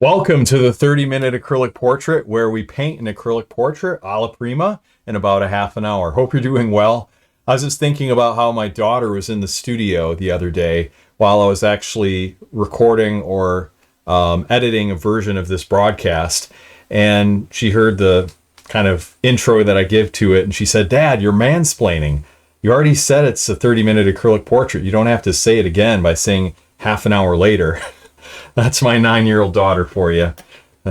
Welcome to the 30-minute acrylic portrait where we paint an acrylic portrait alla prima in about a half an hour. Hope you're doing well. I was just thinking about how my daughter was in the studio the other day while I was actually recording or editing a version of this broadcast. And she heard the kind of intro that I give to it. And she said, "Dad, you're mansplaining. You already said it's a 30-minute acrylic portrait. You don't have to say it again by saying half an hour later." That's my 9-year-old daughter for you.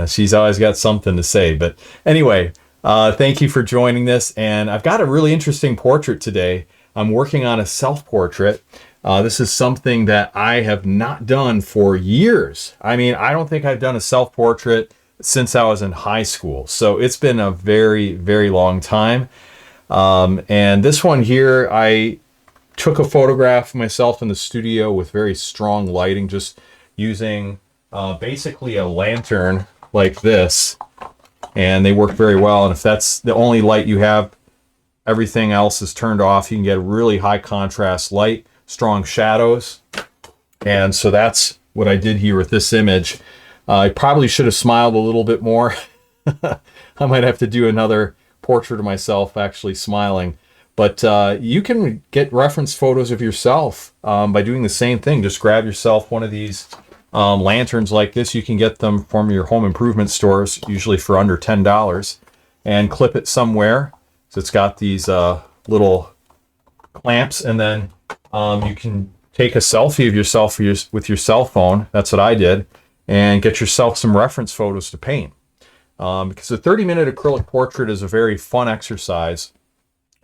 She's always got something to say. But anyway, thank you for joining this. And I've got a really interesting portrait today. I'm working on a self-portrait. This is something that I have not done for years. I mean, I don't think I've done a self-portrait since I was in high school. So it's been a very, very long time. And this one here, I took a photograph of myself in the studio with very strong lighting, just using basically a lantern like this, and they work very well. And if that's the only light you have, everything else is turned off, you can get a really high contrast light, strong shadows. And so that's what I did here with this image. I probably should have smiled a little bit more. I might have to do another portrait of myself actually smiling. But you can get reference photos of yourself by doing the same thing. Just grab yourself one of these lanterns like this. You can get them from your home improvement stores, usually for under $10, and clip it somewhere. So it's got these little clamps, and then you can take a selfie of yourself with your cell phone. That's what I did, and get yourself some reference photos to paint. Because a 30-minute acrylic portrait is a very fun exercise.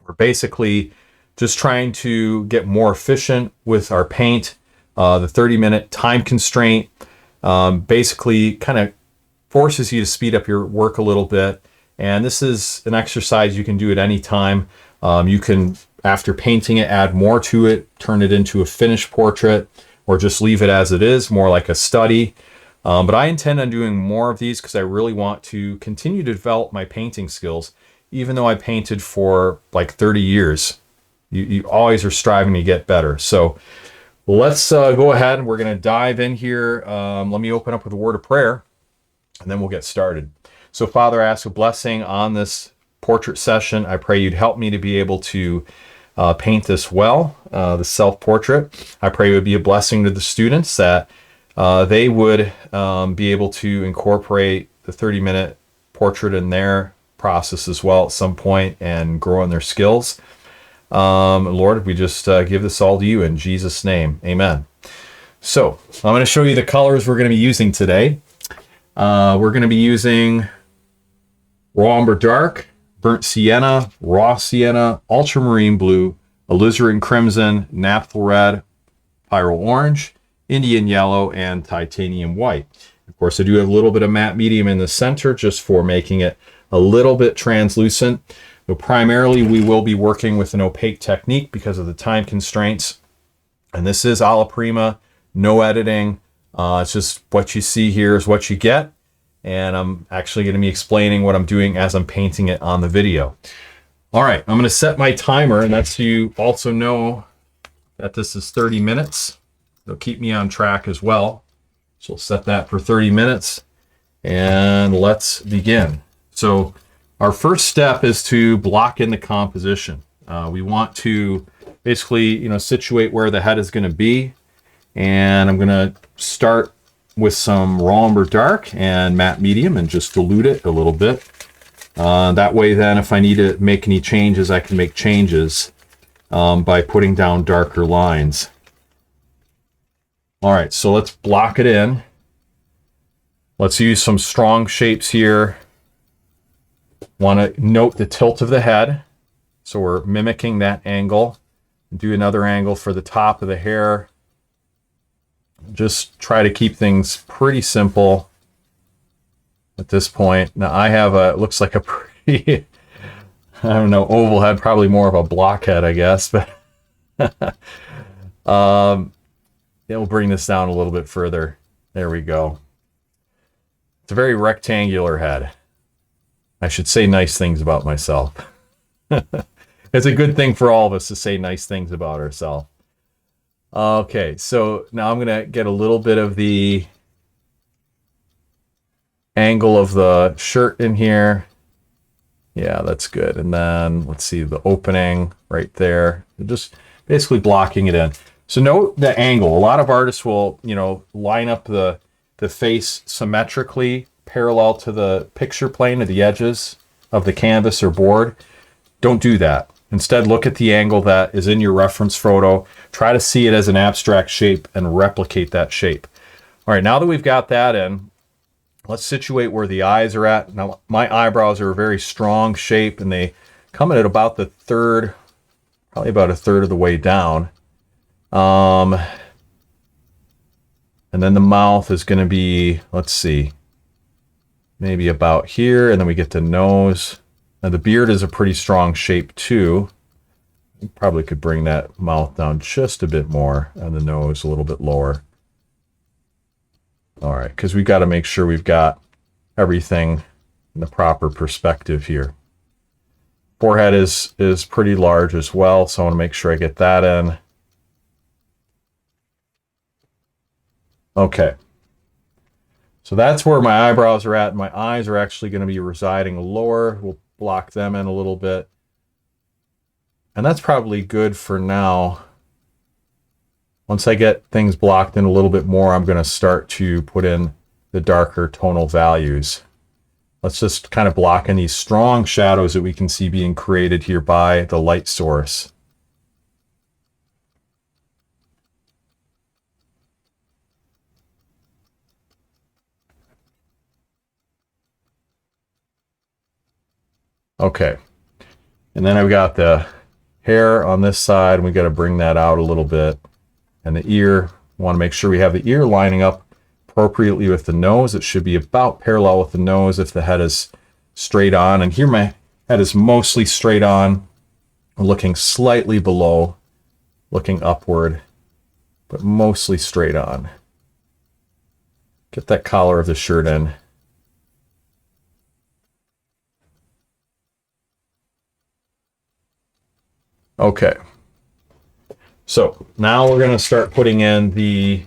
We're basically just trying to get more efficient with our paint. The 30-minute time constraint basically kind of forces you to speed up your work a little bit. And this is an exercise you can do at any time. You can, after painting it, add more to it, turn it into a finished portrait, or just leave it as it is, more like a study. But I intend on doing more of these because I really want to continue to develop my painting skills. Even though I painted for like 30 years, you always are striving to get better. So let's go ahead and we're going to dive in here. Let me open up with a word of prayer, and then we'll get started. So Father, I ask a blessing on this portrait session. I pray you'd help me to be able to paint this well, the self-portrait. I pray it would be a blessing to the students, that they would be able to incorporate the 30-minute portrait in their process as well at some point and grow in their skills. Lord, we just give this all to you in Jesus' name. Amen. So I'm going to show you the colors we're going to be using today. We're going to be using raw umber dark, burnt sienna, raw sienna, ultramarine blue, alizarin crimson, naphtha red, pyro orange, Indian yellow, and titanium white. Of course, I do have a little bit of matte medium in the center just for making it a little bit translucent. But primarily we will be working with an opaque technique because of the time constraints. And this is alla prima, no editing. It's just what you see here is what you get. And I'm actually going to be explaining what I'm doing as I'm painting it on the video. All right, I'm going to set my timer, and that's so you also know that this is 30 minutes. It'll keep me on track as well. So we'll set that for 30 minutes, and let's begin. So our first step is to block in the composition. We want to basically, situate where the head is going to be. And I'm going to start with some raw umber dark and matte medium and just dilute it a little bit. That way then, if I need to make any changes, I can make changes by putting down darker lines. All right, so let's block it in. Let's use some strong shapes here. Want to note the tilt of the head. So we're mimicking that angle. Do another angle for the top of the hair. Just try to keep things pretty simple at this point. Now I have it looks like a pretty, I don't know, oval head, probably more of a block head, I guess. But yeah, we'll bring this down a little bit further. There we go. It's a very rectangular head. I should say nice things about myself. It's a good thing for all of us to say nice things about ourselves. Okay, so now I'm going to get a little bit of the angle of the shirt in here. Yeah, that's good. And then let's see the opening right there. Just basically blocking it in. So note the angle. A lot of artists will, you know, line up the face symmetrically parallel to the picture plane of the edges of the canvas or board. Don't do that. Instead, look at the angle that is in your reference photo. Try to see it as an abstract shape and replicate that shape. All right, now that we've got that in, let's situate where the eyes are at. Now, my eyebrows are a very strong shape, and they come in at about the third, probably about a third of the way down. And then the mouth is going to be, let's see, maybe about here, and then we get the nose. Now, the beard is a pretty strong shape, too. You probably could bring that mouth down just a bit more, and the nose a little bit lower. All right, because we've got to make sure we've got everything in the proper perspective here. Forehead is pretty large as well, so I want to make sure I get that in. Okay. So that's where my eyebrows are at. My eyes are actually going to be residing lower. We'll block them in a little bit. And that's probably good for now. Once I get things blocked in a little bit more, I'm going to start to put in the darker tonal values. Let's just kind of block in these strong shadows that we can see being created here by the light source. Okay. And then I've got the hair on this side, and we got to bring that out a little bit. And the ear, we want to make sure we have the ear lining up appropriately with the nose. It should be about parallel with the nose if the head is straight on. And here my head is mostly straight on, looking slightly below, looking upward, but mostly straight on. Get that collar of the shirt in. Okay. So now we're going to start putting in the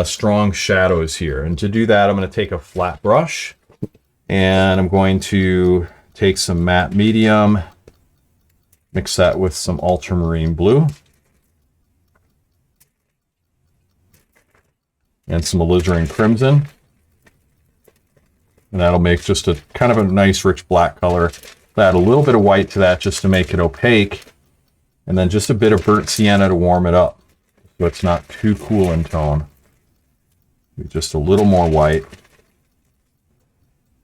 strong shadows here. And to do that, I'm going to take a flat brush, and I'm going to take some matte medium, mix that with some ultramarine blue, and some alizarin crimson. And that'll make just a kind of a nice rich black color. Add a little bit of white to that just to make it opaque. And then just a bit of burnt sienna to warm it up, so it's not too cool in tone. Just a little more white.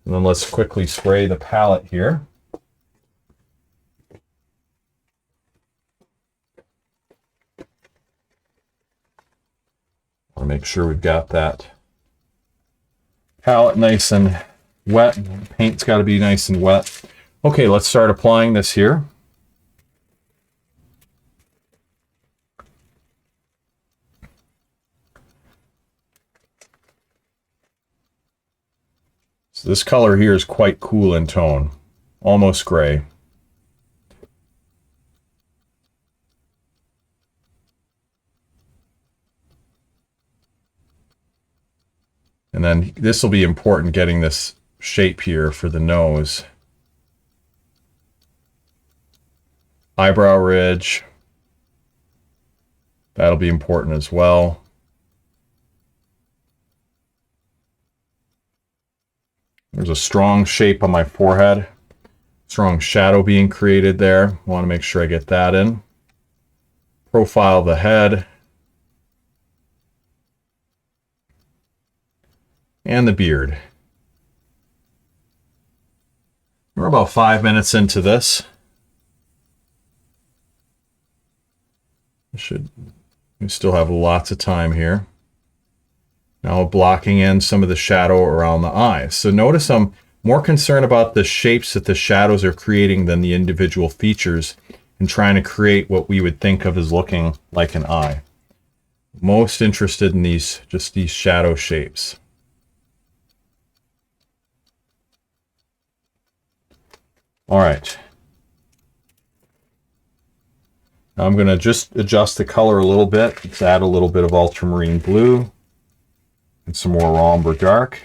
And then let's quickly spray the palette here. I'll make sure we've got that palette nice and wet. Paint's got to be nice and wet. Okay, let's start applying this here. So this color here is quite cool in tone, almost gray. And then this will be important, getting this shape here for the nose. Eyebrow ridge. That'll be important as well. There's a strong shape on my forehead. Strong shadow being created there. I want to make sure I get that in. Profile the head. And the beard. We're about 5 minutes into this. We still have lots of time here. Now blocking in some of the shadow around the eyes. So notice I'm more concerned about the shapes that the shadows are creating than the individual features, and trying to create what we would think of as looking like an eye. Most interested in these shadow shapes. All right. Now I'm going to just adjust the color a little bit. Let's add a little bit of ultramarine blue and some more ombre dark.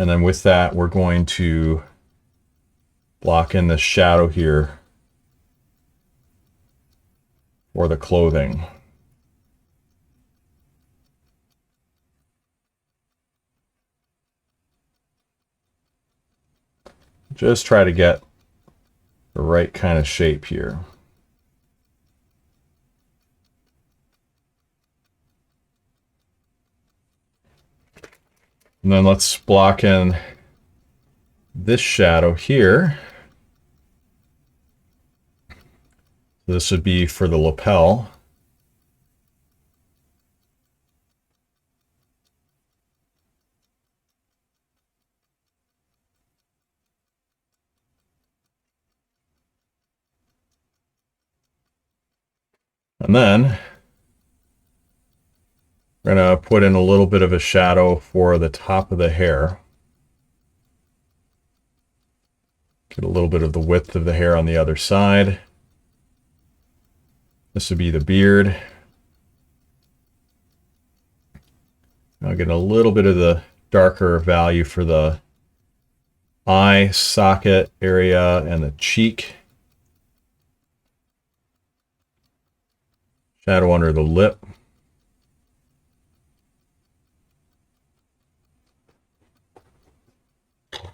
And then with that, we're going to block in the shadow here for the clothing. Just try to get the right kind of shape here. And then let's block in this shadow here. This would be for the lapel. And then we're going to put in a little bit of a shadow for the top of the hair. Get a little bit of the width of the hair on the other side. This would be the beard. I'll get a little bit of the darker value for the eye socket area and the cheek. Shadow under the lip.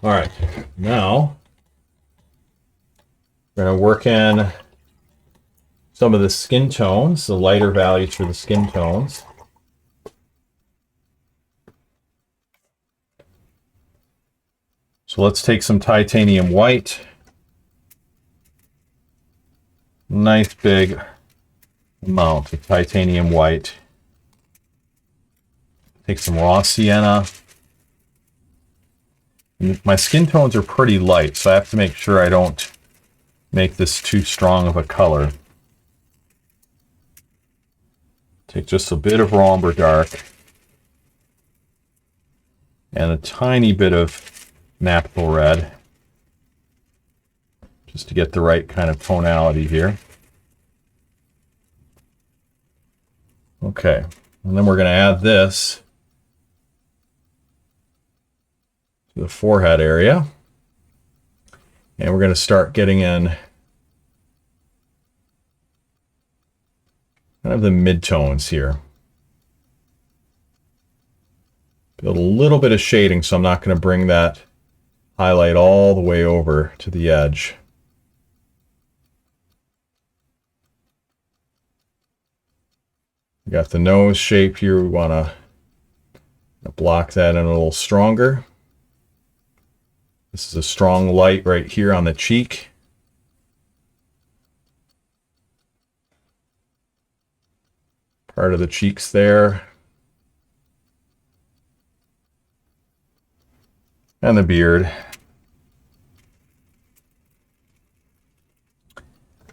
All right, now we're going to work in some of the skin tones, the lighter values for the skin tones. So let's take some titanium white. Nice big amount of titanium white. Take some raw sienna. My skin tones are pretty light, so I have to make sure I don't make this too strong of a color. Take just a bit of raw umber dark and a tiny bit of naphtha red, just to get the right kind of tonality here. Okay, and then we're going to add this to the forehead area, and we're going to start getting in kind of the midtones here. Build a little bit of shading, so I'm not going to bring that highlight all the way over to the edge. We got the nose shape here. We want to block that in a little stronger. This is a strong light right here on the cheek. Part of the cheeks there. And the beard.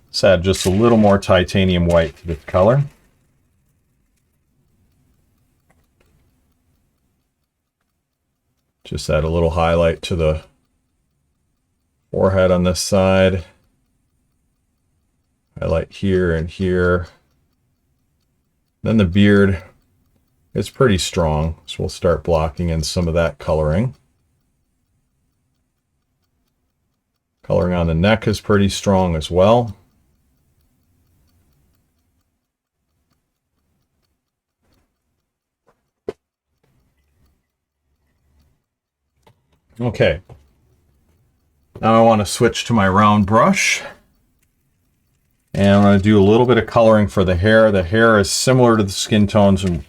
Let's add just a little more titanium white to the color. Just add a little highlight to the forehead on this side. Highlight here and here. Then the beard is pretty strong, so we'll start blocking in some of that coloring. Coloring on the neck is pretty strong as well. Okay. Now I want to switch to my round brush. And I'm going to do a little bit of coloring for the hair. The hair is similar to the skin tones. I'm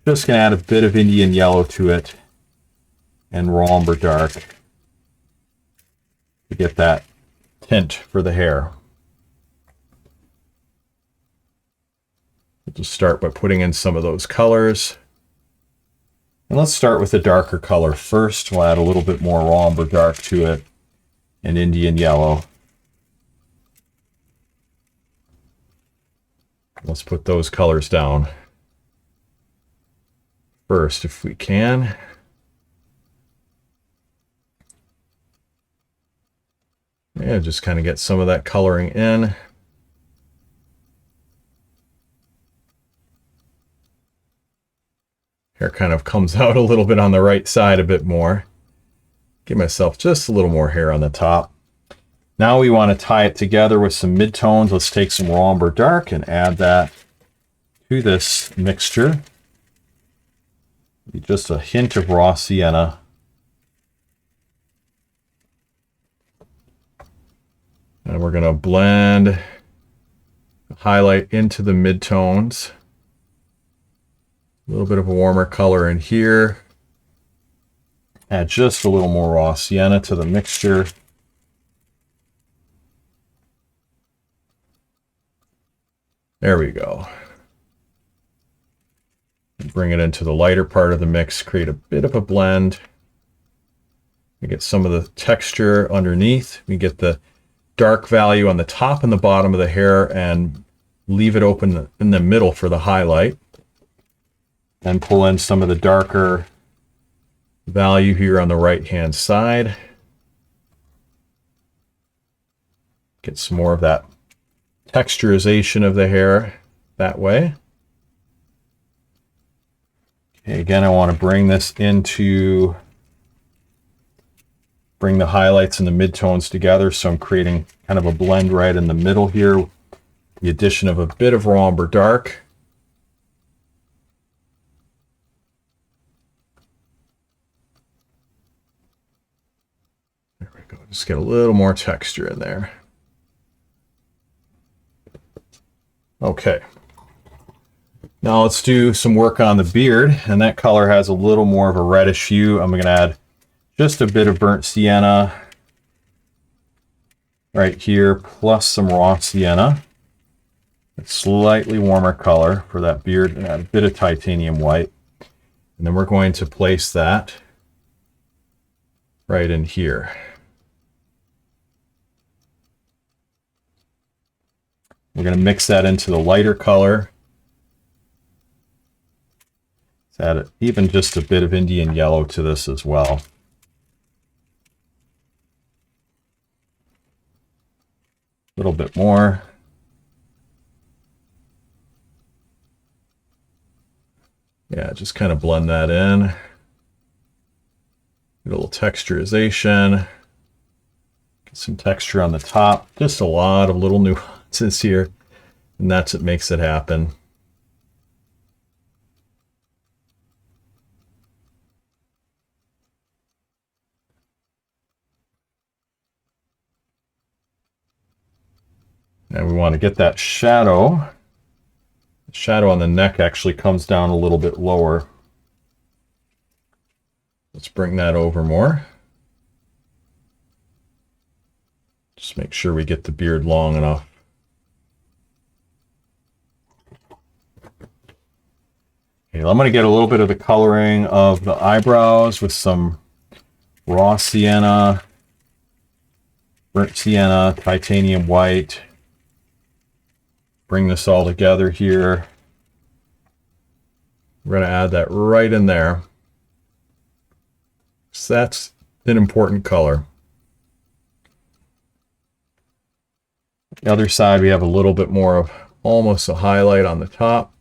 just going to add a bit of Indian yellow to it and raw umber dark to get that tint for the hair. We'll just start by putting in some of those colors. And let's start with the darker color first. We'll add a little bit more raw umber dark to it and Indian yellow. Let's put those colors down first if we can. Yeah, just kind of get some of that coloring in. Hair kind of comes out a little bit on the right side a bit more. Give myself just a little more hair on the top. Now we want to tie it together with some midtones. Let's take some raw umber dark and add that to this mixture. Just a hint of raw sienna. And we're going to blend the highlight into the midtones. A little bit of a warmer color in here. Add just a little more raw sienna to the mixture. There we go. Bring it into the lighter part of the mix, create a bit of a blend. We get some of the texture underneath. We get the dark value on the top and the bottom of the hair and leave it open in the middle for the highlight. And pull in some of the darker value here on the right-hand side. Get some more of that texturization of the hair that way. Okay, again, I want to bring this into, bring the highlights and the midtones together. So I'm creating kind of a blend right in the middle here. The addition of a bit of raw umber dark. There we go. Just get a little more texture in there. Okay. Now let's do some work on the beard, and that color has a little more of a reddish hue. I'm going to add just a bit of burnt sienna right here, plus some raw sienna. A slightly warmer color for that beard, and add a bit of titanium white. And then we're going to place that right in here. We're going to mix that into the lighter color. Let's add even just a bit of Indian yellow to this as well. A little bit more. Yeah, just kind of blend that in. Get a little texturization. Get some texture on the top. Just a lot of little nuances here. And that's what makes it happen. And we want to get that shadow. The shadow on the neck actually comes down a little bit lower. Let's bring that over more. Just make sure we get the beard long enough. Okay, I'm going to get a little bit of the coloring of the eyebrows with some raw sienna, burnt sienna, titanium white. Bring this all together here. We're going to add that right in there. So that's an important color. The other side, we have a little bit more of almost a highlight on the top.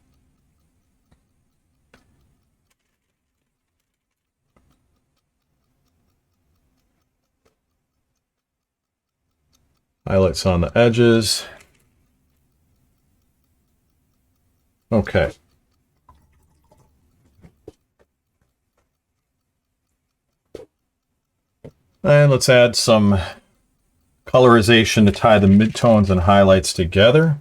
Highlights on the edges. Okay. And let's add some colorization to tie the midtones and highlights together.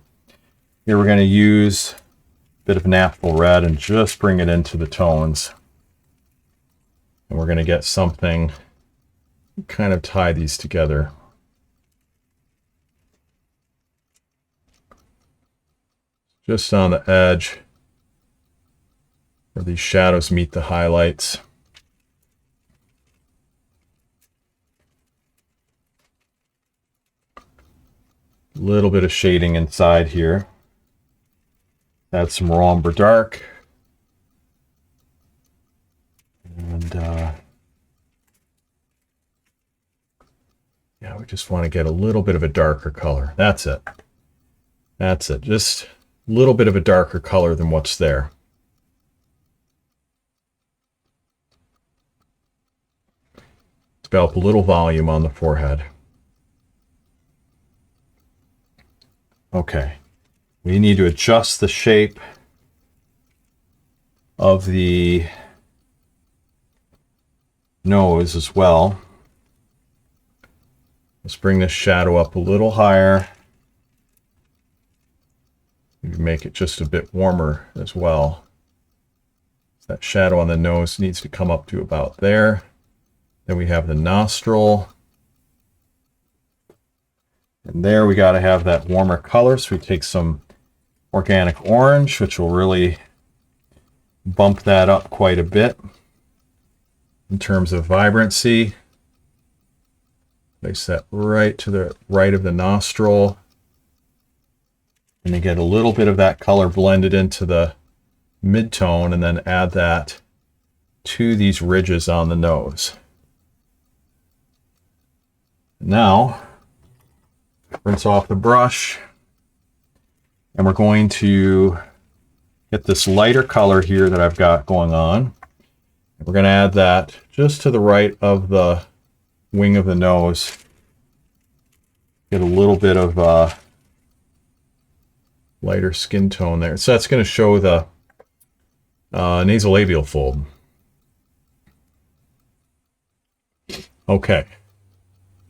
Here we're going to use a bit of natural red and just bring it into the tones. And we're going to get something, kind of tie these together. Just on the edge where these shadows meet the highlights. A little bit of shading inside here. Add some raw umber dark. And yeah, we just want to get a little bit of a darker color. That's it. That's it. Just a little bit of a darker color than what's there. develop a little volume on the forehead. Okay, we need to adjust the shape of the nose as well. Let's bring this shadow up a little higher. Make it just a bit warmer as well. That shadow on the nose needs to come up to about there. Then we have the nostril. And there we got to have that warmer color. So we take some organic orange, which will really bump that up quite a bit in terms of vibrancy. Place that right to the right of the nostril. And you get a little bit of that color blended into the mid-tone, and then add that to these ridges on the nose. Now, rinse off the brush, and we're going to get this lighter color here that I've got going on. We're going to add that just to the right of the wing of the nose. Get a little bit of lighter skin tone there. So that's going to show the nasolabial fold. Okay.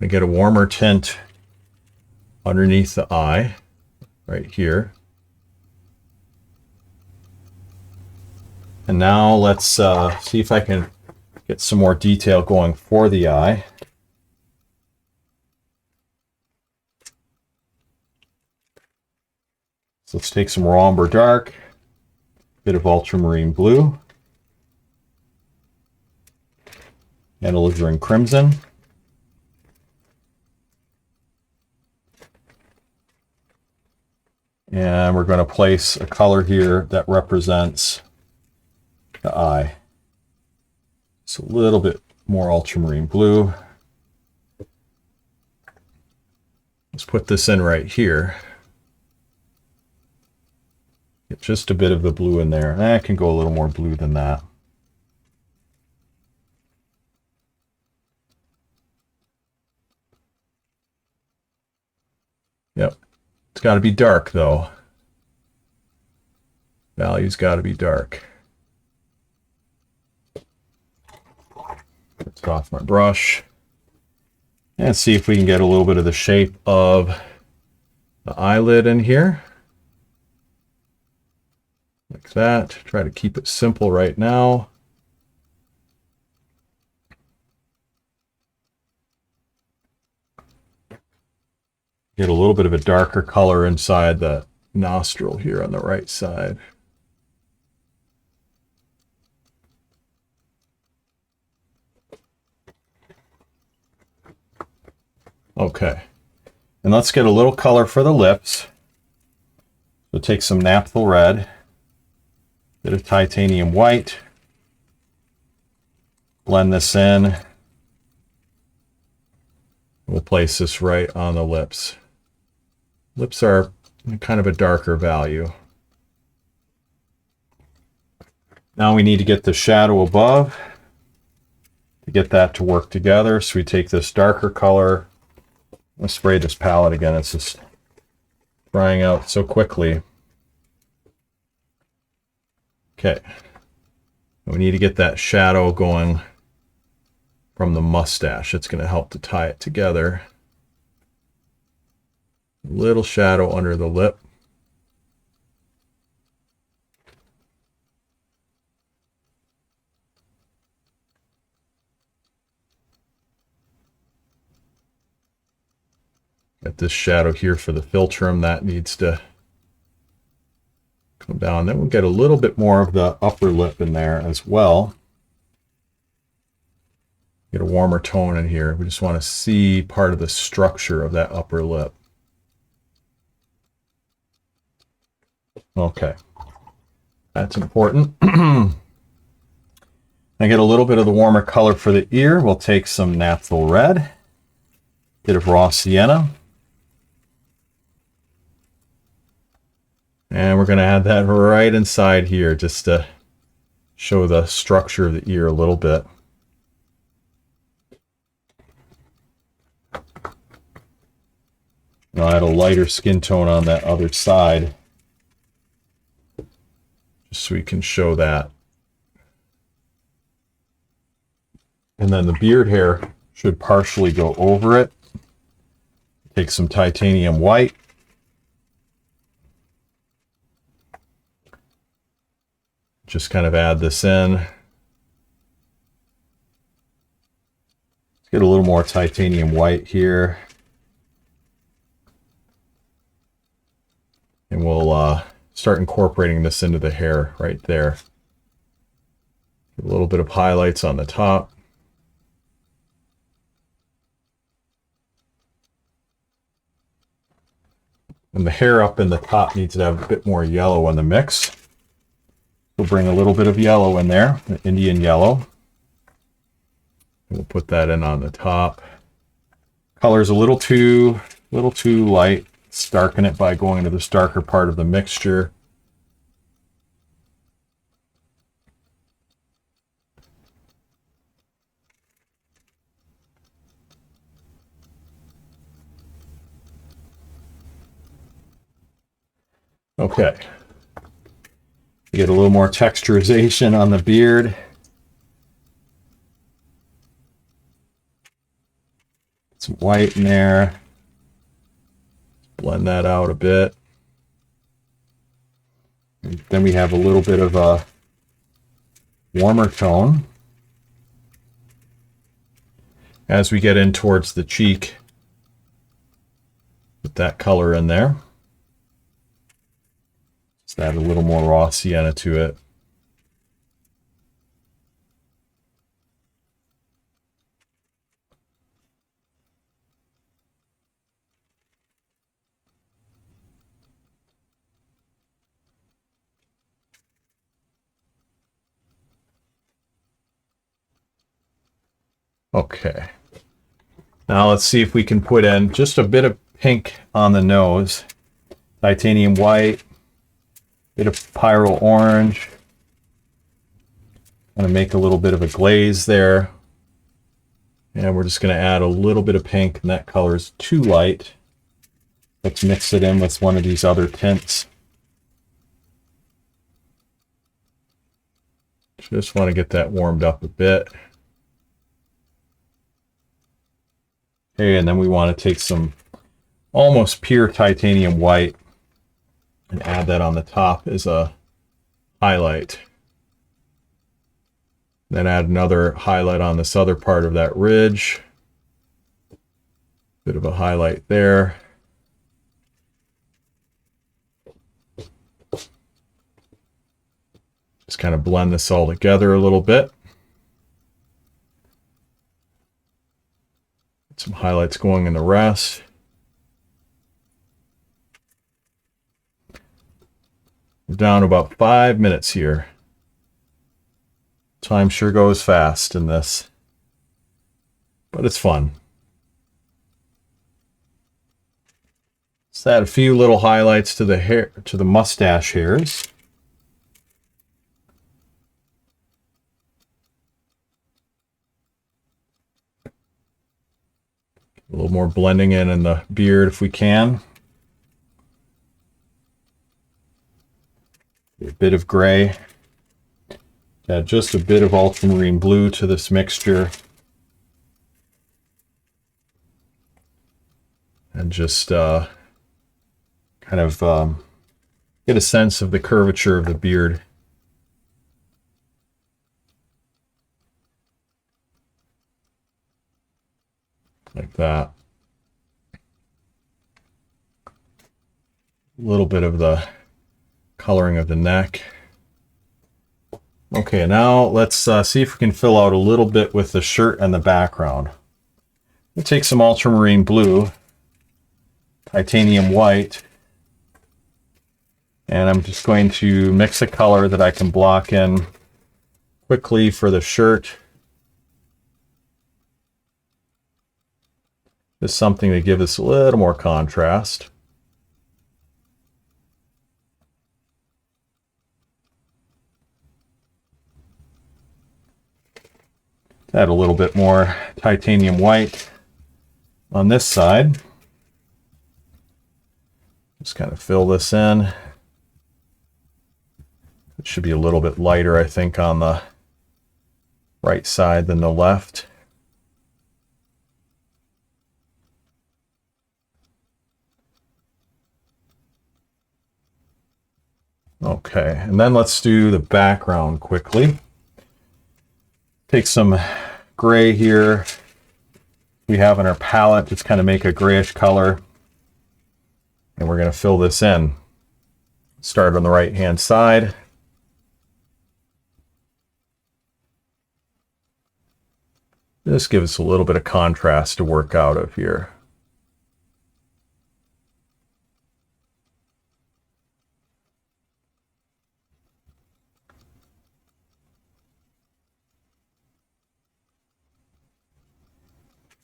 I get a warmer tint underneath the eye, right here. And now let's see if I can get some more detail going for the eye. So let's take some raw umber dark, bit of ultramarine blue, and alizarin crimson. And we're going to place a color here that represents the eye. It's a little bit more ultramarine blue. Let's put this in right here. Get just a bit of the blue in there. I can go a little more blue than that. Yep. It's got to be dark, though. Value's got to be dark. Let's off my brush. And see if we can get a little bit of the shape of the eyelid in here. Like that. Try to keep it simple right now. Get a little bit of a darker color inside the nostril here on the right side. Okay, and let's get a little color for the lips. So take some naphtha red, bit of titanium white, blend this in. We'll place this right on the lips. Lips are kind of a darker value. Now we need to get the shadow above to get that to work together. So we take this darker color. Let's spray this palette again. It's just drying out so quickly. Okay. We need to get that shadow going from the mustache. It's going to help to tie it together. Little shadow under the lip. Got this shadow here for the philtrum that needs to come down. Then we'll get a little bit more of the upper lip in there as well. Get a warmer tone in here. We just want to see part of the structure of that upper lip. Okay, that's important. I get a little bit of the warmer color for the ear. We'll take some naphtha red, bit of raw sienna, and we're going to add that right inside here just to show the structure of the ear a little bit. I'll add a lighter skin tone on that other side, just so we can show that. And then the beard hair should partially go over it. Take some titanium white. Just kind of add this in. Let's get a little more titanium white here. And we'll start incorporating this into the hair right there. A little bit of highlights on the top. And the hair up in the top needs to have a bit more yellow in the mix. We'll bring a little bit of yellow in there, the Indian yellow. And we'll put that in on the top. Color's a little too light. Let's darken it by going to this darker part of the mixture. Okay. You get a little more texturization on the beard. Some white in there. Blend that out a bit. And then we have a little bit of a warmer tone as we get in towards the cheek. Put that color in there. Just add a little more raw sienna to it. Okay. Now let's see if we can put in just a bit of pink on the nose. Titanium white, bit of pyro orange. I'm gonna make a little bit of a glaze there. And we're just gonna add a little bit of pink, and that color is too light. Let's mix it in with one of these other tints. Just want to get that warmed up a bit. Okay, and then we want to take some almost pure titanium white and add that on the top as a highlight. Then add another highlight on this other part of that ridge. Bit of a highlight there. Just kind of blend this all together a little bit. Some highlights going in the rest. We're down about 5 minutes here. Time sure goes fast in this, but it's fun. Let's add a few little highlights to the hair, to the mustache hairs. A little more blending in the beard if we can. A bit of gray. Add just a bit of ultramarine blue to this mixture. And just kind of get a sense of the curvature of the beard. Like that. A little bit of the coloring of the neck. Okay, now let's see if we can fill out a little bit with the shirt and the background. We'll take some ultramarine blue, titanium white, and I'm just going to mix a color that I can block in quickly for the shirt. Just something to give us a little more contrast. Add a little bit more titanium white on this side. Just kind of fill this in. It should be a little bit lighter, I think, on the right side than the left. Okay, and then let's do the background quickly. Take some gray here we have in our palette, just kind of make a grayish color. And we're going to fill this in. Start on the right hand side. This gives us a little bit of contrast to work out of here.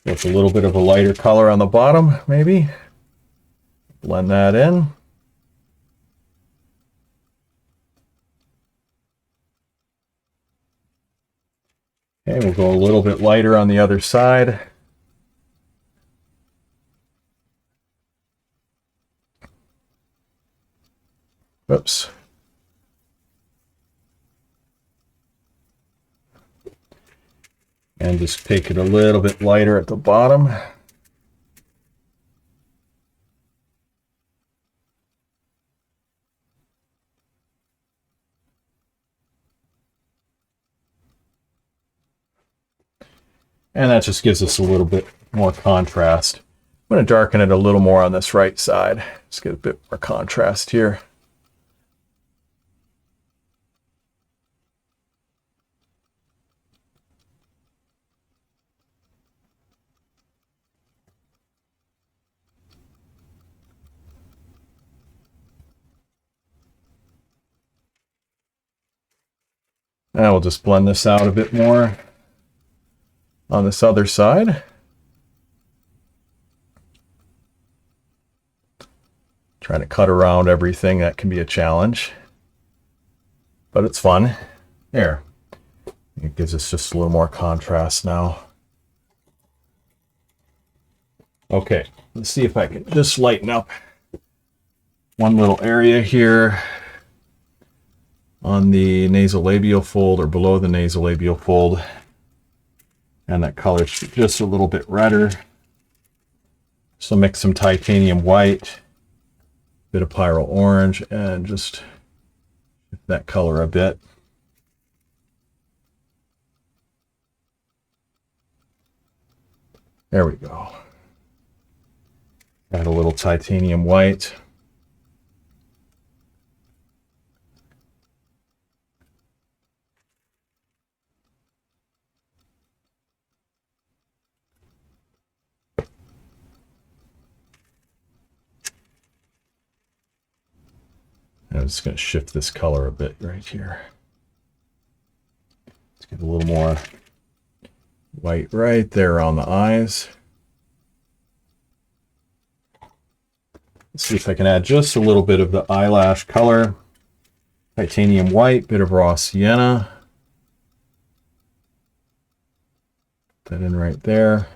With a little bit of a lighter color on the bottom, maybe. Blend that in. Okay, we'll go a little bit lighter on the other side. Oops. And just take it a little bit lighter at the bottom. And that just gives us a little bit more contrast. I'm going to darken it a little more on this right side. Just get a bit more contrast here. Now we'll just blend this out a bit more on this other side. Trying to cut around everything, that can be a challenge, but it's fun. There. It gives us just a little more contrast now. Okay, let's see if I can just lighten up one little area here on the nasolabial fold, or below the nasolabial fold. And that color should be just a little bit redder. So mix some titanium white, bit of pyrrole orange, and just shift that color a bit. There we go. Add a little titanium white. I'm just going to shift this color a bit right here. Let's get a little more white right there on the eyes. Let's see if I can add just a little bit of the eyelash color. Titanium white, bit of raw sienna. Put that in right there.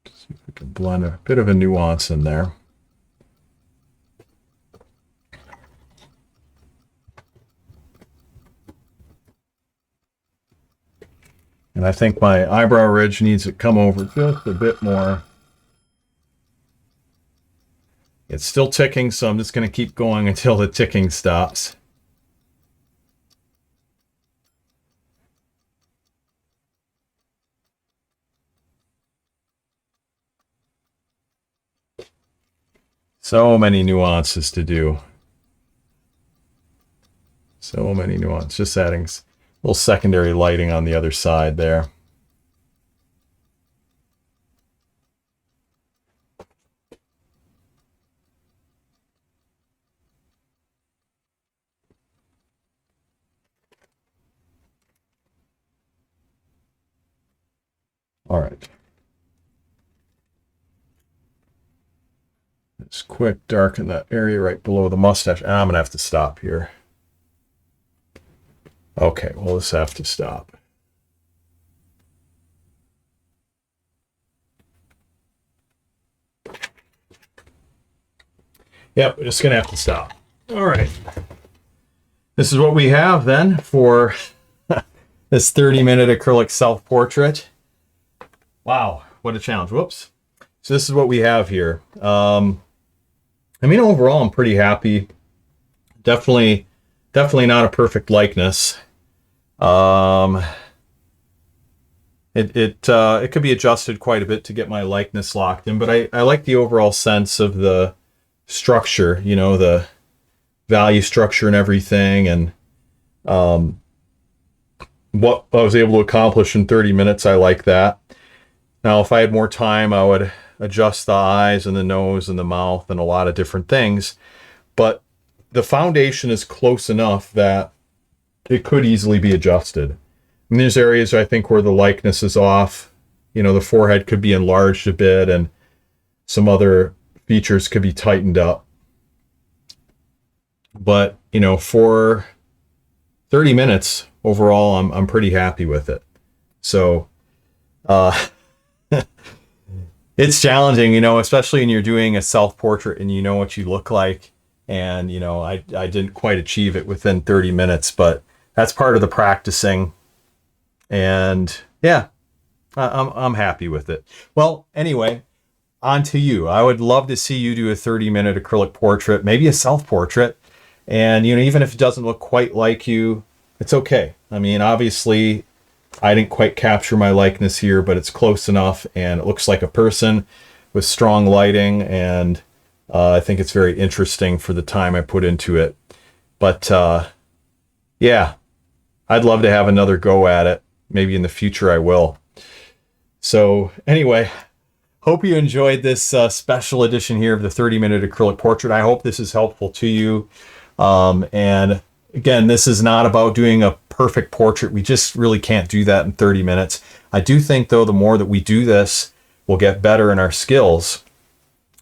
See if we can blend a bit of a nuance in there. And I think my eyebrow ridge needs to come over just a bit more. It's still ticking, so I'm just going to keep going until the ticking stops. So many nuances to do. So many nuances. Just adding a little secondary lighting on the other side there. All right. Just quick darken that area right below the mustache. I'm going to have to stop here. Okay, we'll just have to stop. Yep, we're just gonna have to stop. All right. This is what we have then for this 30-minute acrylic self-portrait. Wow, what a challenge. Whoops. So this is what we have here. I mean, overall, I'm pretty happy. Definitely not a perfect likeness. It could be adjusted quite a bit to get my likeness locked in, but I like the overall sense of the structure, you know, the value structure and everything, and what I was able to accomplish in 30 minutes. I like that. Now, if I had more time, I would adjust the eyes and the nose and the mouth and a lot of different things, but the foundation is close enough that it could easily be adjusted. And there's areas I think where the likeness is off. You know, the forehead could be enlarged a bit and some other features could be tightened up. But, you know, for 30 minutes overall, I'm pretty happy with it. So, it's challenging, you know, especially when you're doing a self-portrait and you know what you look like. And, you know, I didn't quite achieve it within 30 minutes, but that's part of the practicing. And yeah, I'm happy with it. Well, anyway, on to you. I would love to see you do a 30-minute acrylic portrait, maybe a self-portrait. And, you know, even if it doesn't look quite like you, it's okay. I mean, obviously, I didn't quite capture my likeness here, but it's close enough and it looks like a person with strong lighting. And I think it's very interesting for the time I put into it. But yeah, I'd love to have another go at it. Maybe in the future I will. So anyway, hope you enjoyed this special edition here of the 30-minute acrylic portrait. I hope this is helpful to you. And again, this is not about doing a perfect portrait. We just really can't do that in 30 minutes. I do think, though, the more that we do this, we'll get better in our skills.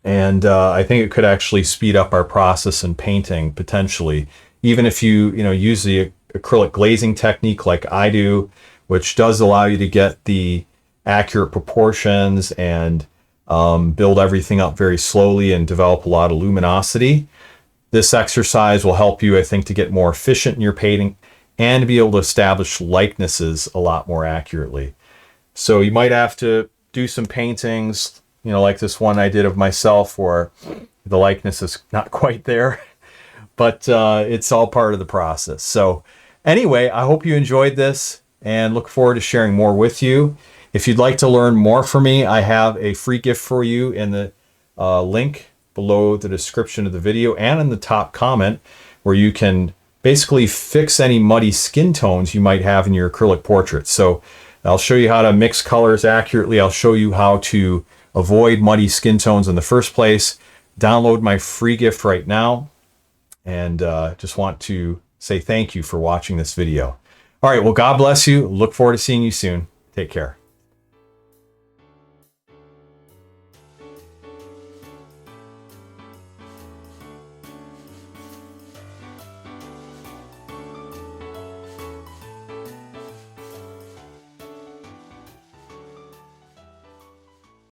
And I think it could actually speed up our process in painting, potentially. Even if you use the acrylic glazing technique like I do, which does allow you to get the accurate proportions and build everything up very slowly and develop a lot of luminosity. This exercise will help you, I think, to get more efficient in your painting and to be able to establish likenesses a lot more accurately. So you might have to do some paintings, you know, like this one I did of myself where the likeness is not quite there, but it's all part of the process. So anyway, I hope you enjoyed this and look forward to sharing more with you. If you'd like to learn more from me, I have a free gift for you in the link below the description of the video and in the top comment, where you can basically fix any muddy skin tones you might have in your acrylic portraits. So I'll show you how to mix colors accurately. I'll show you how to avoid muddy skin tones in the first place. Download my free gift right now. And just want to say thank you for watching this video. All right, well, God bless you. Look forward to seeing you soon. Take care.